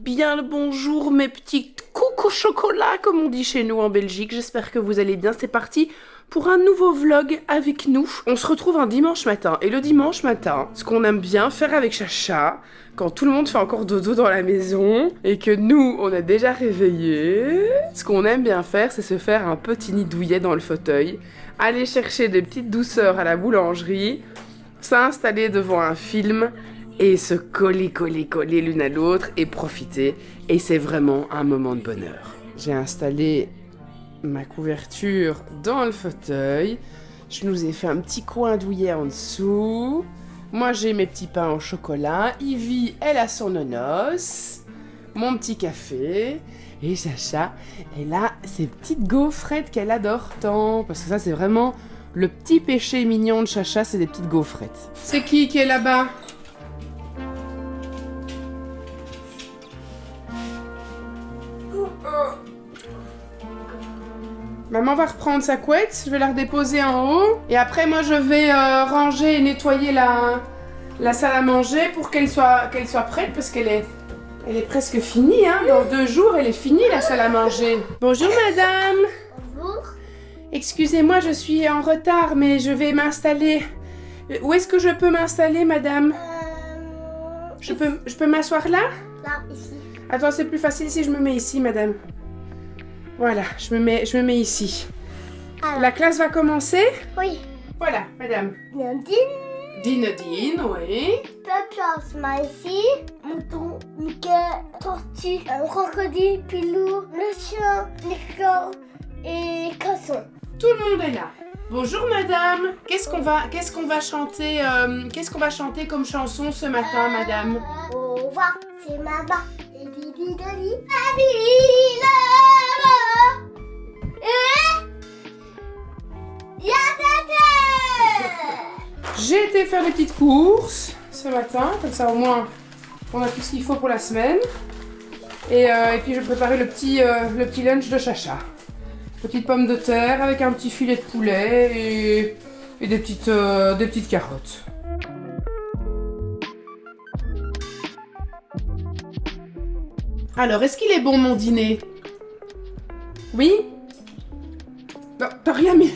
Bien le bonjour mes petites coucou chocolat comme on dit chez nous en Belgique. J'espère que vous allez bien. C'est parti pour un nouveau vlog avec nous. On se retrouve un dimanche matin. Et le dimanche matin, ce qu'on aime bien faire avec Chacha, quand tout le monde fait encore dodo dans la maison et que nous, on est déjà réveillés, ce qu'on aime bien faire, c'est se faire un petit nid douillet dans le fauteuil, aller chercher des petites douceurs à la boulangerie, s'installer devant un film et se coller l'une à l'autre et profiter. Et c'est vraiment un moment de bonheur. J'ai installé ma couverture dans le fauteuil. Je nous ai fait un petit coin douillet en dessous. Moi, j'ai mes petits pains au chocolat. Ivy, elle a son nonos. Mon petit café. Et Chacha, elle a ses petites gaufrettes qu'elle adore tant. Parce que ça, c'est vraiment le petit péché mignon de Chacha, c'est des petites gaufrettes. C'est qui est là-bas ? Maman va reprendre sa couette, je vais la redéposer en haut. Et après, moi, je vais ranger et nettoyer la salle à manger pour qu'elle soit prête parce qu'elle est presque finie. Hein. Dans 2 jours, elle est finie, la salle à manger. Bonjour, madame. Bonjour. Excusez-moi, je suis en retard, mais je vais m'installer. Où est-ce que je peux m'installer, madame? Je peux m'asseoir là? Là, ici. Attends, c'est plus facile si je me mets ici, madame. Voilà, je me mets ici. Alors. La classe va commencer? Oui. Voilà, madame. Nadine, Dinodine, oui. Pepper, Smiley, mouton, Mickey, tortue, un crocodile, pilou, le chien, Nico et Casson. Tout le monde est là. Bonjour, madame. Qu'est-ce qu'on va chanter comme chanson ce matin, madame? Au revoir, c'est maman. Et Didi Dali. J'ai été faire des petites courses ce matin, comme ça au moins on a tout ce qu'il faut pour la semaine. Et puis je préparais le petit lunch de Chacha. Petite pomme de terre avec un petit filet de poulet et des petites carottes. Alors, est-ce qu'il est bon mon dîner? Oui? Non, t'as rien mis.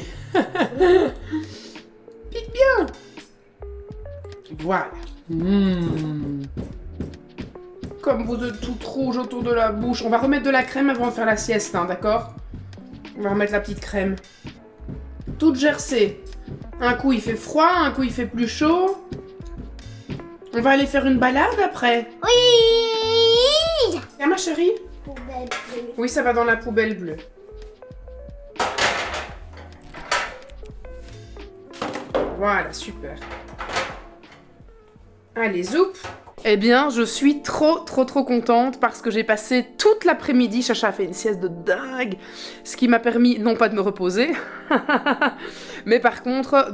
Pique bien. Voilà. Comme vous êtes toute rouge autour de la bouche. On va remettre de la crème avant de faire la sieste, hein, d'accord? On va remettre la petite crème. Toute gercée. Un coup il fait froid, un coup il fait plus chaud. On va aller faire une balade après. Oui. Tiens ma chérie. Poubelle bleue. Oui, ça va dans la poubelle bleue. Voilà, super. Allez, zoup. Eh bien, je suis trop contente parce que j'ai passé toute l'après-midi, Chacha a fait une sieste de dingue, ce qui m'a permis, non pas de me reposer, mais par contre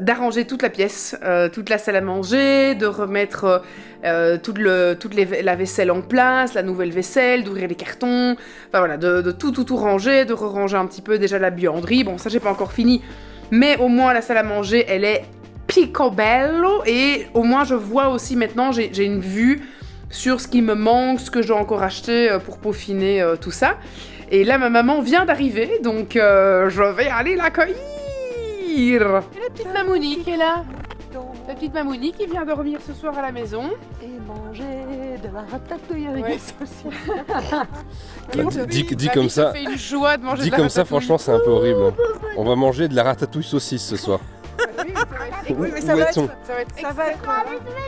d'arranger toute la pièce, toute la salle à manger, de remettre la vaisselle en place, la nouvelle vaisselle, d'ouvrir les cartons, enfin voilà, de tout ranger, de re-ranger un petit peu déjà la buanderie. Bon, ça j'ai pas encore fini, mais au moins la salle à manger, elle est picobello et au moins je vois aussi maintenant, j'ai une vue sur ce qui me manque, ce que je dois encore acheter pour peaufiner tout ça. Et là, ma maman vient d'arriver, donc je vais aller l'accueillir. Et la petite Mamouni qui est là. La petite Mamouni qui vient dormir ce soir à la maison. Et manger de la ratatouille avec des saucisses. Dit comme ça, fait une joie de manger dit de la comme ça, ratatouille. franchement, c'est un peu horrible. On va manger de la ratatouille saucisse ce soir. Oui, mais Où ça va est-on? être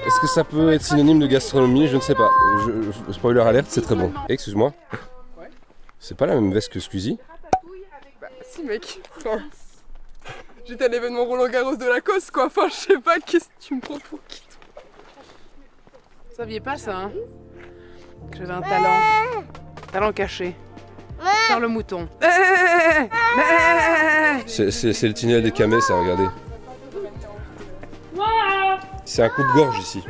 Est-ce que ça peut être synonyme de gastronomie? Je ne sais pas. Spoiler alerte, c'est très bon. Excuse-moi. Ouais. C'est pas la même veste que Squeezie? Bah, si, mec. Enfin, j'étais à l'événement Roland Garros de Lacoste, quoi. Enfin, je sais pas, qu'est-ce que tu me prends pour qui, toi? Vous saviez pas ça, hein? Que j'avais un talent caché. Faire le mouton. C'est le tunnel des camés, ça, regardez. C'est un coup de gorge ici.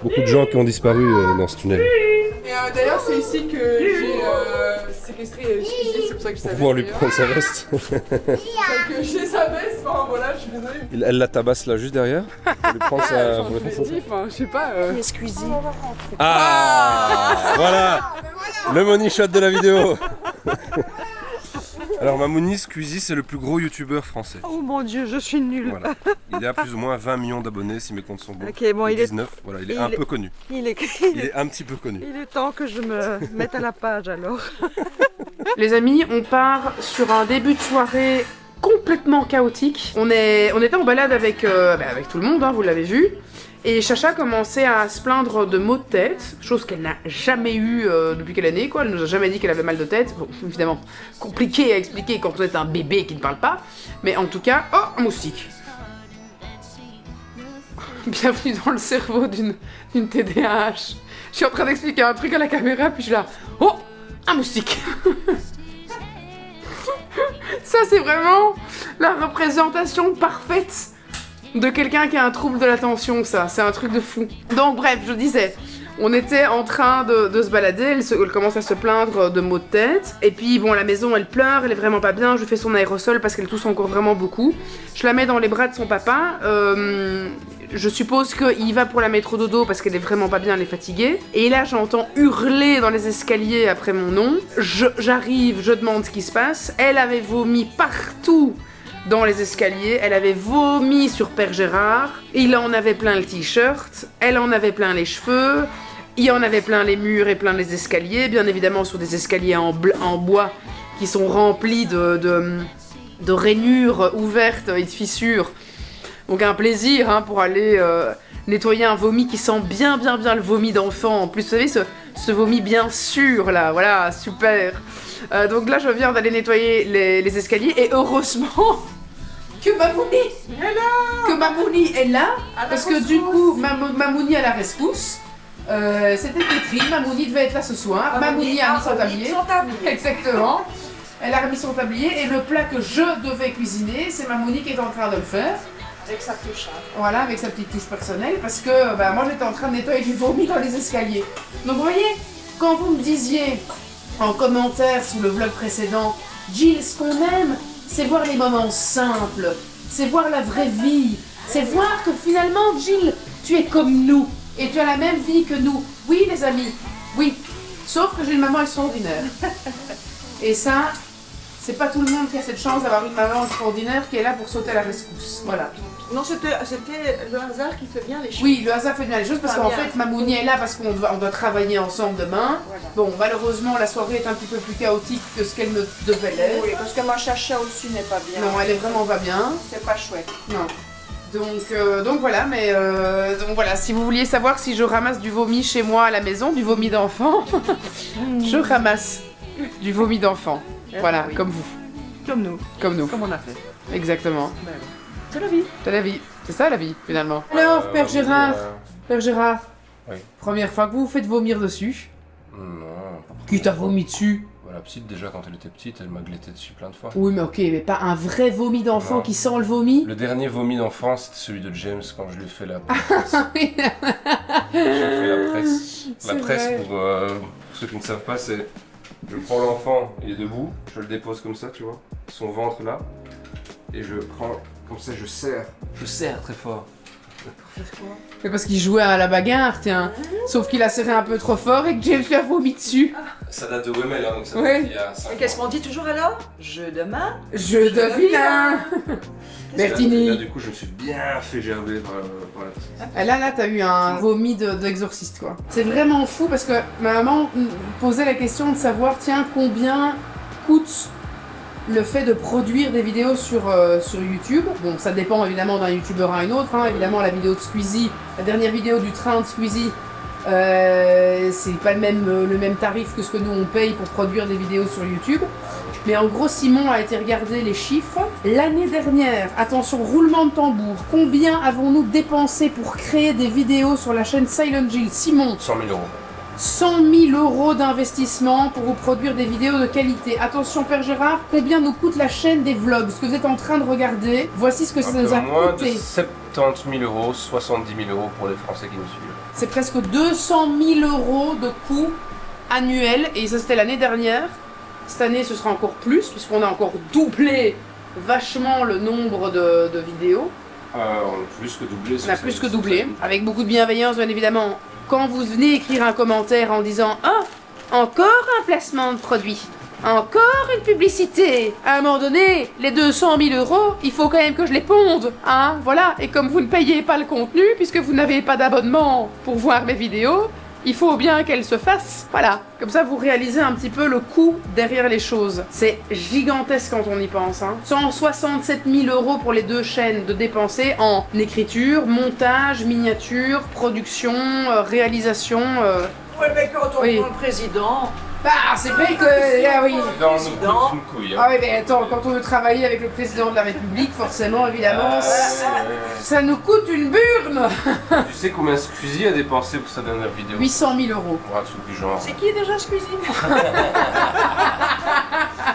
Beaucoup de gens qui ont disparu dans ce tunnel. Et d'ailleurs, c'est ici que j'ai séquestré Squeezie, c'est pour ça que je Pour savais. pouvoir lui d'ailleurs. prendre sa veste. C'est que j'ai sa veste, enfin voilà, je Elle la tabasse là, juste derrière. Pour lui prendre sa... pour lui prendre son- Enfin, je sais pas. Ah voilà le money shot de la vidéo. Alors Mamouni Squeezie, c'est le plus gros youtubeur français. Oh mon dieu, je suis nulle. Voilà. Il a plus ou moins 20 millions d'abonnés si mes comptes sont bons. Ok, bon, il est 19, voilà, il est il un est- peu connu. Il est... Il est un petit peu connu. il est temps que je me mette à la page alors. Les amis, on part sur un début de soirée complètement chaotique. On était en balade avec, avec tout le monde, hein, vous l'avez vu. Et Chacha commençait à se plaindre de maux de tête, chose qu'elle n'a jamais eu depuis quelle année, quoi. Elle nous a jamais dit qu'elle avait mal de tête. Bon, évidemment, compliqué à expliquer quand on est un bébé qui ne parle pas. Mais en tout cas, oh, un moustique. Bienvenue dans le cerveau d'une TDAH. Je suis en train d'expliquer un truc à la caméra, puis je suis là, oh, un moustique. Ça, c'est vraiment la représentation parfaite de quelqu'un qui a un trouble de l'attention, ça. C'est un truc de fou. Donc, bref, je disais, on était en train de se balader, elle commence à se plaindre de maux de tête. Et puis, bon, à la maison, elle pleure, elle est vraiment pas bien. Je lui fais son aérosol parce qu'elle tousse encore vraiment beaucoup. Je la mets dans les bras de son papa. Je suppose qu'il va pour la mettre au dodo parce qu'elle est vraiment pas bien, elle est fatiguée. Et là, j'entends hurler dans les escaliers après mon nom. J'arrive, je demande ce qui se passe. Elle avait vomi partout dans les escaliers. Elle avait vomi sur Père Gérard. Il en avait plein le t-shirt. Elle en avait plein les cheveux. Il en avait plein les murs et plein les escaliers. Bien évidemment, sur des escaliers en bois qui sont remplis de rainures ouvertes et de fissures. Donc un plaisir hein, pour aller nettoyer un vomi qui sent bien le vomi d'enfant. En plus, vous savez, ce vomi bien sûr là, voilà, super. Donc là, je viens d'aller nettoyer les escaliers et heureusement que Mamouni est là. Parce que du coup, Mamouni à la rescousse. C'était écrit, Mamouni devait être là ce soir. Mamouni a mis son tablier. Exactement. Elle a remis son tablier et le plat que je devais cuisiner, c'est Mamouni qui est en train de le faire. Avec sa touche. Voilà, avec sa petite touche personnelle, parce que moi j'étais en train de nettoyer du vomi dans les escaliers. Donc vous voyez, quand vous me disiez en commentaire sous le vlog précédent, Jill, ce qu'on aime, c'est voir les moments simples, c'est voir la vraie vie, c'est voir que finalement, Jill, tu es comme nous, et tu as la même vie que nous. Oui les amis, oui, sauf que j'ai une maman extraordinaire. Et ça, c'est pas tout le monde qui a cette chance d'avoir une maman extraordinaire qui est là pour sauter à la rescousse. Voilà. Non, c'était le hasard qui fait bien les choses. Oui, le hasard fait bien les choses parce Ah, qu'en bien. fait, Mamouni est là parce qu'on doit travailler ensemble demain. Voilà. Bon, malheureusement, la soirée est un petit peu plus chaotique que ce qu'elle ne devait l'être. Oui, parce que ma Chacha au-dessus n'est pas bien. Non, elle est vraiment pas bien. C'est pas chouette. Non. Donc voilà, mais donc voilà, si vous vouliez savoir si je ramasse du vomi chez moi à la maison, du vomi d'enfant, je ramasse du vomi d'enfant. Voilà, oui. comme vous, Comme nous. comme nous. Comme on a fait. Exactement. C'est la vie. C'est la vie. C'est ça la vie, finalement. Alors, Père Gérard, Père Gérard, Oui. première fois que vous vous faites vomir dessus. Non, Qui t'a vomi dessus? La petite, déjà, quand elle était petite, elle m'a gletté dessus plein de fois. Oui, mais ok, mais pas un vrai vomi d'enfant Non. qui sent le vomi. Le dernier vomi d'enfant, c'était celui de James quand je lui ai fait la presse. Oui. J'ai fait la presse. La C'est presse, vrai. pour ceux qui ne savent pas, c'est... Je prends l'enfant, il est debout, je le dépose comme ça, tu vois, son ventre là, et je prends, comme ça, je serre très fort. Mais parce qu'il jouait à la bagarre, tiens. Sauf qu'il a serré un peu trop fort et que James lui a vomi dessus. Ça date de Wemel, hein, donc ça Ouais. date il y a 5 Et qu'est-ce qu'on dit toujours alors? Jeu de main. Jeu de vilain. Là, Bertini. du coup, je me suis bien fait gerber par la petite. Ah, là, t'as eu un vomi d'exorciste, quoi. C'est vraiment fou parce que ma maman posait la question de savoir, tiens, combien coûte le fait de produire des vidéos sur YouTube. Bon, ça dépend évidemment d'un youtubeur à un autre. Hein. Évidemment, la vidéo de Squeezie, la dernière vidéo du train de Squeezie, c'est pas le même tarif que ce que nous on paye pour produire des vidéos sur YouTube. Mais en gros, Simon a été regarder les chiffres. L'année dernière, attention, roulement de tambour, combien avons-nous dépensé pour créer des vidéos sur la chaîne Silent Jill? Simon, 100 000 euros. 100 000 euros d'investissement pour vous produire des vidéos de qualité. Attention Père Gérard, combien nous coûte la chaîne des vlogs? Ce que vous êtes en train de regarder, voici ce que ça Un nous peu a moins de coûté. 70 000 euros, 70 000 euros pour les Français qui nous suivent. C'est presque 200 000 euros de coûts annuels et ça c'était l'année dernière. Cette année ce sera encore plus puisqu'on a encore doublé vachement le nombre de vidéos. On a plus que doublé. On a plus que doublé, avec beaucoup de bienveillance bien évidemment. Quand vous venez écrire un commentaire en disant « Oh, encore un placement de produit, encore une publicité !» À un moment donné, les 200 000 €, il faut quand même que je les ponde, hein, voilà. Et comme vous ne payez pas le contenu, puisque vous n'avez pas d'abonnement pour voir mes vidéos, il faut bien qu'elles se fassent, voilà. Comme ça, vous réalisez un petit peu le coût derrière les choses. C'est gigantesque quand on y pense, hein. 167 000 € pour les 2 chaînes de dépenser en écriture, montage, miniature, production, réalisation. Ouais, mais quand on Oui. prend le président, Bah, c'est vrai que... Ah oui. Dans nous coûte une couille. Ah oui, mais attends, quand on veut travailler avec le président de la République, forcément, évidemment, ça nous coûte une burne. Tu sais combien Squeezie a dépensé pour sa dernière vidéo? 800 000 €. Pour un truc du genre. c'est qui déjà ce cuisine?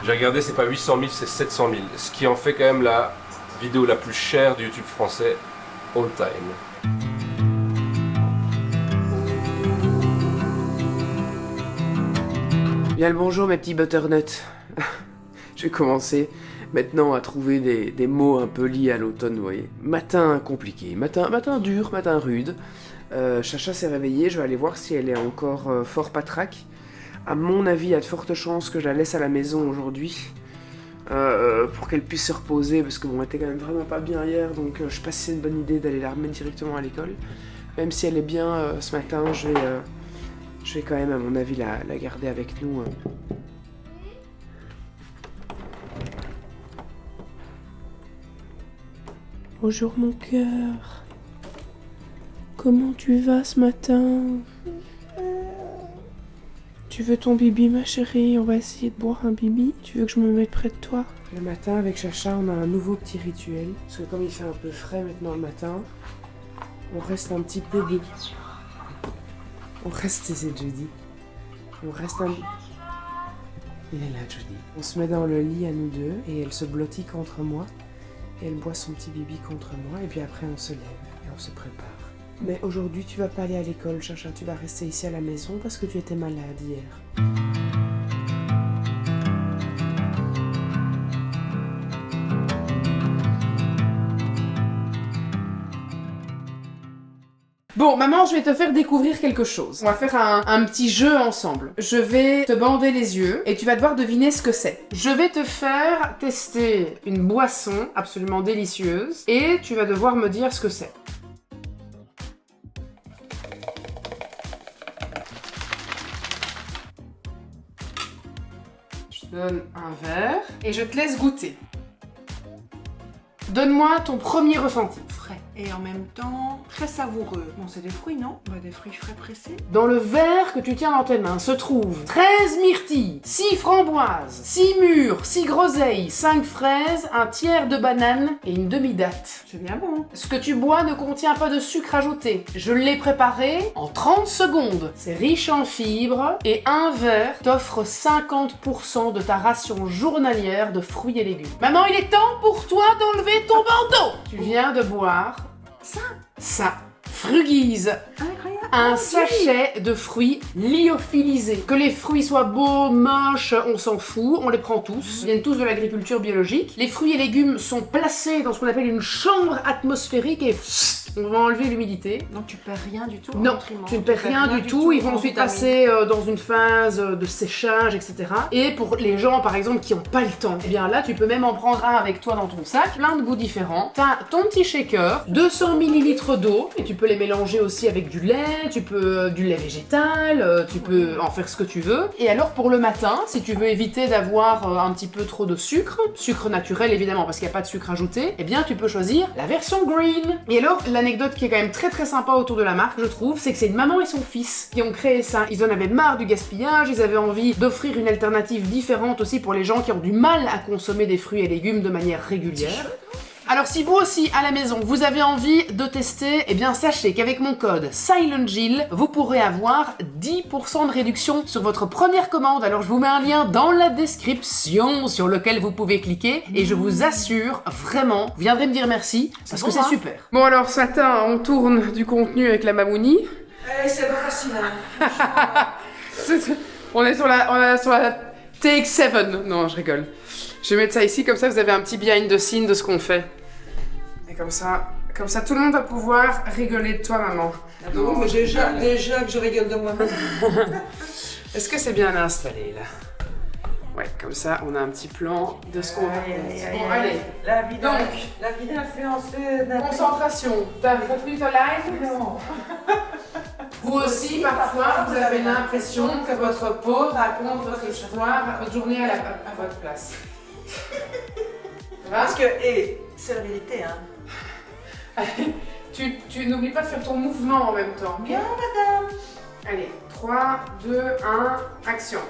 J'ai regardé, c'est pas 800 000, c'est 700 000. Ce qui en fait quand même la vidéo la plus chère du YouTube français all time. Bien le bonjour mes petits butternuts. Je vais commencer maintenant à trouver des mots un peu liés à l'automne, vous voyez. Matin compliqué, matin dur, matin rude. Chacha s'est réveillée, je vais aller voir si elle est encore fort patraque. À mon avis, il y a de fortes chances que je la laisse à la maison aujourd'hui. Pour qu'elle puisse se reposer, parce que bon, elle était quand même vraiment pas bien hier, donc je sais pas si c'est une bonne idée d'aller la remettre directement à l'école. Même si elle est bien ce matin, je vais quand même, à mon avis, la garder avec nous. Bonjour mon cœur. Comment tu vas ce matin? Tu veux ton bibi ma chérie? On va essayer de boire un bibi. Tu veux que je me mette près de toi? Le matin avec Chacha, on a un nouveau petit rituel. Parce que comme il fait un peu frais maintenant le matin, on reste un petit peu de... On reste, c'est Judy. On reste un... Il est là, Judy. On se met dans le lit à nous deux et elle se blottit contre moi. Et elle boit son petit bibi contre moi et puis après on se lève et on se prépare. Mais aujourd'hui tu vas pas aller à l'école, Chacha, tu vas rester ici à la maison parce que tu étais malade hier. Bon, maman, je vais te faire découvrir quelque chose. On va faire un petit jeu ensemble. Je vais te bander les yeux et tu vas devoir deviner ce que c'est. Je vais te faire tester une boisson absolument délicieuse et tu vas devoir me dire ce que c'est. Je te donne un verre et je te laisse goûter. Donne-moi ton premier ressenti. Frais. Et en même temps, très savoureux. Bon, c'est des fruits, non? Bah, des fruits frais pressés. Dans le verre que tu tiens dans tes mains se trouvent 13 myrtilles, 6 framboises, 6 mûres, 6 groseilles, 5 fraises, un tiers de banane et une demi-date. C'est bien bon. Ce que tu bois ne contient pas de sucre ajouté. Je l'ai préparé en 30 secondes. C'est riche en fibres et un verre t'offre 50% de ta ration journalière de fruits et légumes. Maman, il est temps pour toi d'enlever ton bandeau. Tu viens de boire ça. Fruguise. Incroyable. Un sachet de fruits lyophilisés. Que les fruits soient beaux, moches, on s'en fout, on les prend tous. Ils viennent tous de l'agriculture biologique. Les fruits et légumes sont placés dans ce qu'on appelle une chambre atmosphérique et on va enlever l'humidité. Donc tu perds rien du tout. Non, tu ne perds rien du tout. Ils vont ensuite passer dans une phase de séchage, etc. Et pour les gens, par exemple, qui n'ont pas le temps, eh bien là, tu peux même en prendre un avec toi dans ton sac. Plein de goûts différents. T'as ton petit shaker, 200 ml d'eau, et tu peux les mélanger aussi avec du lait, tu peux du lait végétal, tu peux en faire ce que tu veux. Et alors pour le matin, si tu veux éviter d'avoir un petit peu trop de sucre naturel évidemment, parce qu'il n'y a pas de sucre ajouté, eh bien tu peux choisir la version green. Et alors, l'anecdote qui est quand même très très sympa autour de la marque, je trouve, c'est que c'est une maman et son fils qui ont créé ça. Ils en avaient marre du gaspillage, ils avaient envie d'offrir une alternative différente aussi pour les gens qui ont du mal à consommer des fruits et légumes de manière régulière. Alors si vous aussi, à la maison, vous avez envie de tester, eh bien sachez qu'avec mon code SilentJill, vous pourrez avoir 10% de réduction sur votre première commande. Alors je vous mets un lien dans la description sur lequel vous pouvez cliquer et je vous assure, vraiment, vous viendrez me dire merci parce que c'est super. Bon alors ce matin, on tourne du contenu avec la Mamouni. C'est pas facile, hein. On est sur la take 7. Non, je rigole. Je vais mettre ça ici, comme ça vous avez un petit behind the scene de ce qu'on fait. Et comme ça tout le monde va pouvoir rigoler de toi, maman. Non, mais déjà que je rigole de moi-même. Est-ce que c'est bien installé là? Ouais, comme ça on a un petit plan de ce qu'on va faire. Bon, allez. La vie Donc, d'influenceuse. concentration. T'as compris ta live? Non. Vous aussi, parfois, vous avez l'impression que votre peau raconte votre histoire, votre journée à votre place. Ça va? Parce que, c'est la vérité, hein. Tu n'oublies pas de faire ton mouvement en même temps. Okay? Bien, madame. Allez, 3, 2, 1, action.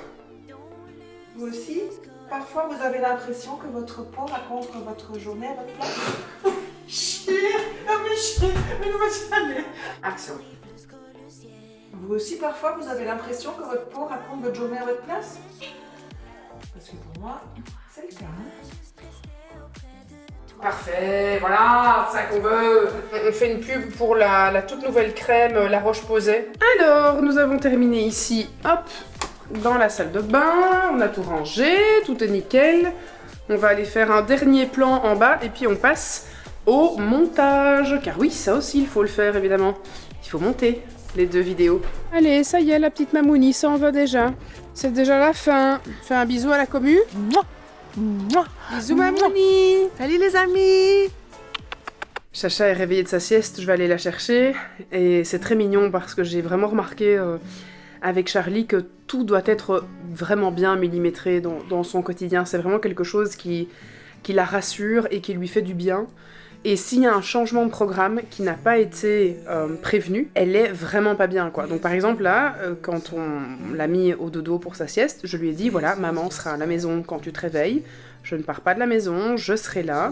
Vous aussi, parfois vous avez l'impression que votre peau raconte votre journée à votre place. Chier. Mais nous allez. Action. Vous aussi, parfois, vous avez l'impression que votre peau raconte votre journée à votre place? Parce que pour moi, c'est le cas. Hein. Parfait, voilà, c'est ça qu'on veut. On fait une pub pour la toute nouvelle crème La Roche-Posay. Alors, nous avons terminé ici, hop, dans la salle de bain. On a tout rangé, tout est nickel. On va aller faire un dernier plan en bas et puis on passe au montage. Car oui, ça aussi, il faut le faire, évidemment. Il faut monter les 2 vidéos. Allez, ça y est, la petite Mamouni s'en va déjà. C'est déjà la fin. Fais un bisou à la commu. Bisous Mamouni. Salut les amis. Chacha est réveillée de sa sieste, je vais aller la chercher. Et c'est très mignon parce que j'ai vraiment remarqué avec Charlie que tout doit être vraiment bien millimétré dans son quotidien. C'est vraiment quelque chose qui la rassure et qui lui fait du bien. Et s'il y a un changement de programme qui n'a pas été prévenu, elle est vraiment pas bien, quoi. Donc par exemple là, quand on l'a mis au dodo pour sa sieste, je lui ai dit, voilà, maman sera à la maison quand tu te réveilles, je ne pars pas de la maison, je serai là,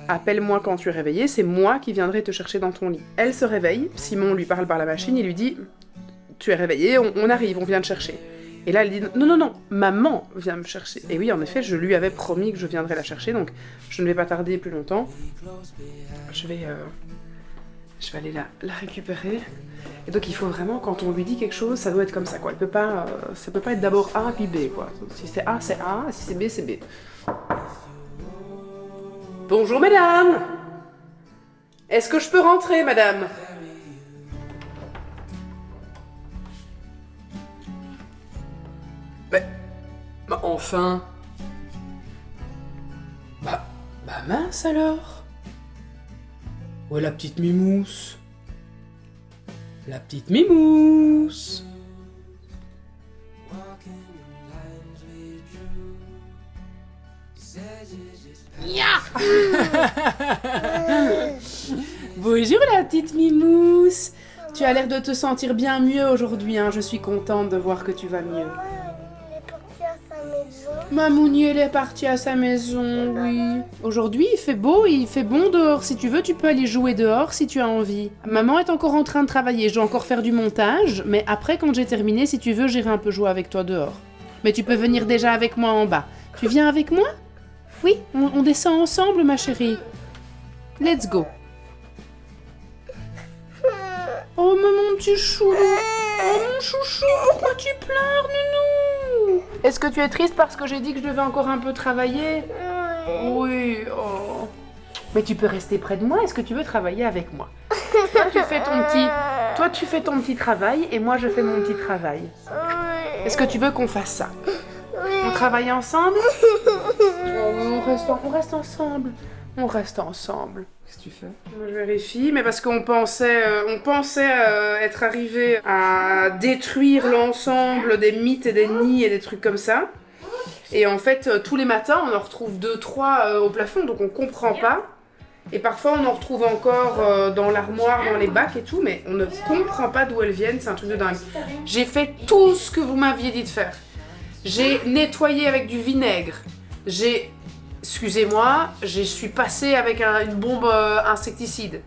appelle-moi quand tu es réveillé, c'est moi qui viendrai te chercher dans ton lit. Elle se réveille, Simon lui parle par la machine, il lui dit, tu es réveillé, on arrive, on vient te chercher. Et là, elle dit, non, maman vient me chercher. Et oui, en effet, je lui avais promis que je viendrais la chercher, donc je ne vais pas tarder plus longtemps. Je vais aller la récupérer. Et donc, il faut vraiment, quand on lui dit quelque chose, ça doit être comme ça, quoi. Ça peut pas être d'abord A puis B, quoi. Si c'est A, c'est A, si c'est B, c'est B. Bonjour, mesdames. Est-ce que je peux rentrer, madame? Bah enfin. Bah mince alors. Ouais, la petite mimousse. La petite mimousse. Bonjour la petite mimousse. Tu as l'air de te sentir bien mieux aujourd'hui, hein. Je suis contente de voir que tu vas mieux. Mamouni, elle est partie à sa maison, oui. Aujourd'hui, il fait beau, il fait bon dehors. Si tu veux, tu peux aller jouer dehors si tu as envie. Maman est encore en train de travailler, je dois encore faire du montage, mais après, quand j'ai terminé, si tu veux, j'irai un peu jouer avec toi dehors. Mais tu peux venir déjà avec moi en bas. Tu viens avec moi? Oui, on descend ensemble, ma chérie. Let's go. Oh, mon petit chou. Oh, mon chouchou, pourquoi tu pleures, nounou? Est-ce que tu es triste parce que j'ai dit que je devais encore un peu travailler? Oui, oh. Mais tu peux rester près de moi, est-ce que tu veux travailler avec moi? Toi, tu fais ton petit travail et moi, je fais mon petit travail. Est-ce que tu veux qu'on fasse ça? On travaille ensemble? On reste ensemble. On reste ensemble. Qu'est-ce que tu fais? Je vérifie, mais parce qu'on pensait être arrivé à détruire l'ensemble des mythes et des nids et des trucs comme ça. Et en fait, tous les matins, on en retrouve 2-3 au plafond, donc on comprend pas. Et parfois, on en retrouve encore dans l'armoire, dans les bacs et tout, mais on ne comprend pas d'où elles viennent, c'est un truc de dingue. J'ai fait tout ce que vous m'aviez dit de faire. J'ai nettoyé avec du vinaigre. Excusez-moi, je suis passée avec une bombe insecticide.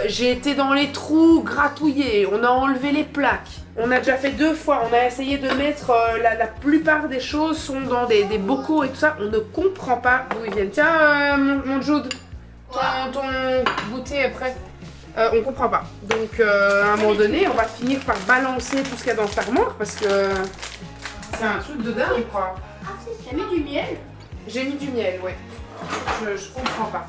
J'ai été dans les trous gratouillés, on a enlevé les plaques. On a déjà fait 2 fois, on a essayé de mettre... la plupart des choses sont dans des bocaux et tout ça, on ne comprend pas d'où ils viennent. Tiens, mon Jude, ton goûter est prêt. On comprend pas. Donc, à un moment donné, on va finir par balancer tout ce qu'il y a dans cette armoire parce que c'est un truc de dingue, quoi. T'as mis du miel? J'ai mis du miel, ouais. Je comprends pas.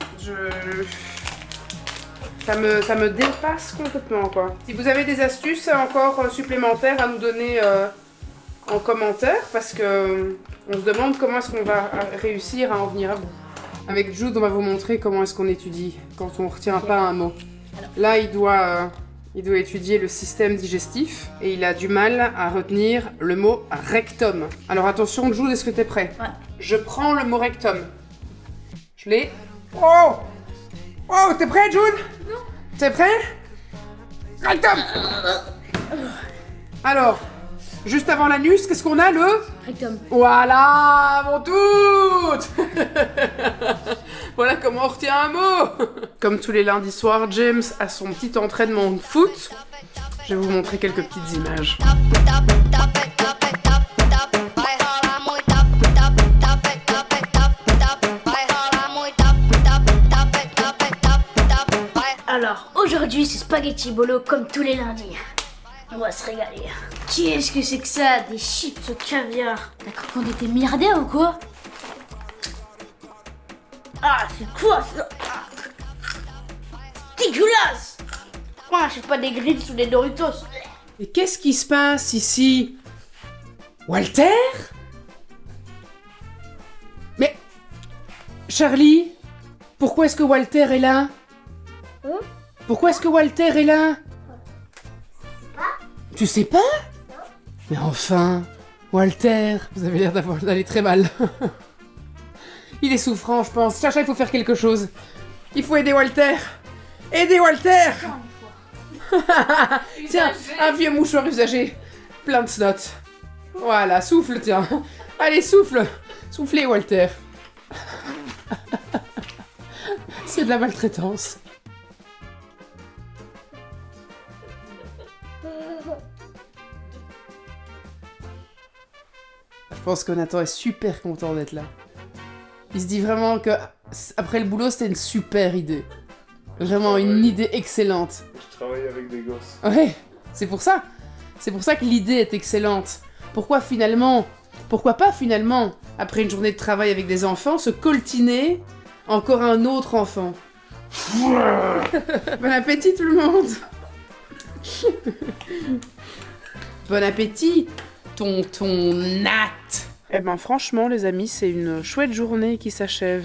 Ça me dépasse complètement, quoi. Si vous avez des astuces encore supplémentaires à nous donner en commentaire, parce que on se demande comment est-ce qu'on va réussir à en venir à bout. Avec Jude, on va vous montrer comment est-ce qu'on étudie quand on ne retient pas un mot. Là, il doit étudier le système digestif et il a du mal à retenir le mot rectum. Alors attention, Jude, est-ce que t'es prêt? Ouais. Je prends le mot rectum. Je l'ai. Oh! Oh, t'es prêt, Jude? Non. T'es prêt? Rectum! Alors, juste avant l'anus, qu'est-ce qu'on a, le? Rectum. Voilà, mon doute. Voilà comment on retient un mot. Comme tous les lundis soirs, James a son petit entraînement de foot. Je vais vous montrer quelques petites images. Alors, aujourd'hui, c'est spaghetti bolo comme tous les lundis. On va se régaler. Qu'est-ce que c'est que ça? Des chips au caviar. T'as cru qu'on était milliardaires ou quoi? Ah, c'est quoi ça? Ah. Dégueulasse! Pourquoi on n'achète pas des grilles ou des Doritos? Et qu'est-ce qui se passe ici? Walter? Mais... Charlie? Pourquoi est-ce que Walter est là? Pourquoi est-ce que Walter est là? Tu sais pas? Mais enfin, Walter, vous avez l'air d'aller très mal. Il est souffrant, je pense. Chacha, il faut faire quelque chose. Il faut aider Walter. Aidez Walter. Tiens, un vieux mouchoir usagé. Plein de snot. Voilà, souffle, tiens. Allez, souffle. Soufflez, Walter. C'est de la maltraitance. Je pense que Nathan est super content d'être là. Il se dit vraiment que après le boulot, c'était une super idée. Vraiment une idée excellente. Je travaille avec des gosses. Ouais, c'est pour ça. C'est pour ça que l'idée est excellente. Pourquoi pas finalement, après une journée de travail avec des enfants, se coltiner encore un autre enfant. Bon appétit tout le monde. Bon appétit, tonton Nat. Eh ben franchement les amis, c'est une chouette journée qui s'achève.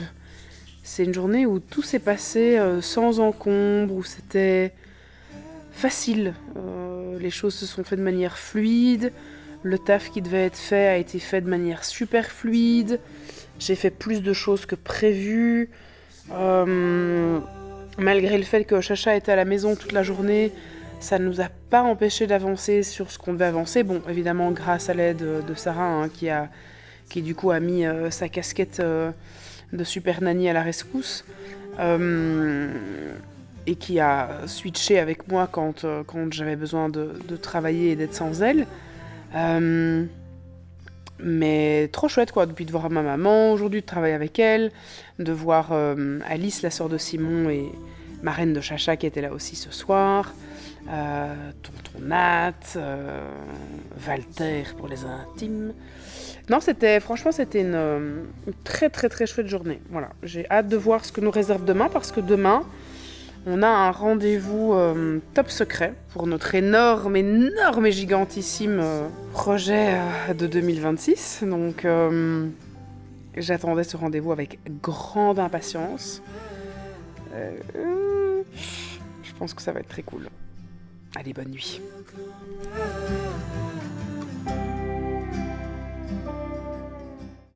C'est une journée où tout s'est passé sans encombre, où c'était facile. Les choses se sont faites de manière fluide. Le taf qui devait être fait a été fait de manière super fluide. J'ai fait plus de choses que prévu. Malgré le fait que Chacha était à la maison toute la journée, ça ne nous a pas empêché d'avancer sur ce qu'on devait avancer. Bon, évidemment, grâce à l'aide de Sarah, hein, qui du coup a mis sa casquette de super nanny à la rescousse. Et qui a switché avec moi quand j'avais besoin de travailler et d'être sans elle. Mais trop chouette quoi, depuis de voir ma maman aujourd'hui, de travailler avec elle, de voir Alice, la sœur de Simon, et marraine de Chacha qui était là aussi ce soir, tonton Nat, Walter pour les intimes. Non, franchement c'était une très très très chouette journée. Voilà, j'ai hâte de voir ce que nous réserve demain, parce que demain on a un rendez-vous top secret pour notre énorme et gigantissime projet de 2026. Donc j'attendais ce rendez-vous avec grande impatience. Je pense que ça va être très cool. Allez, bonne nuit.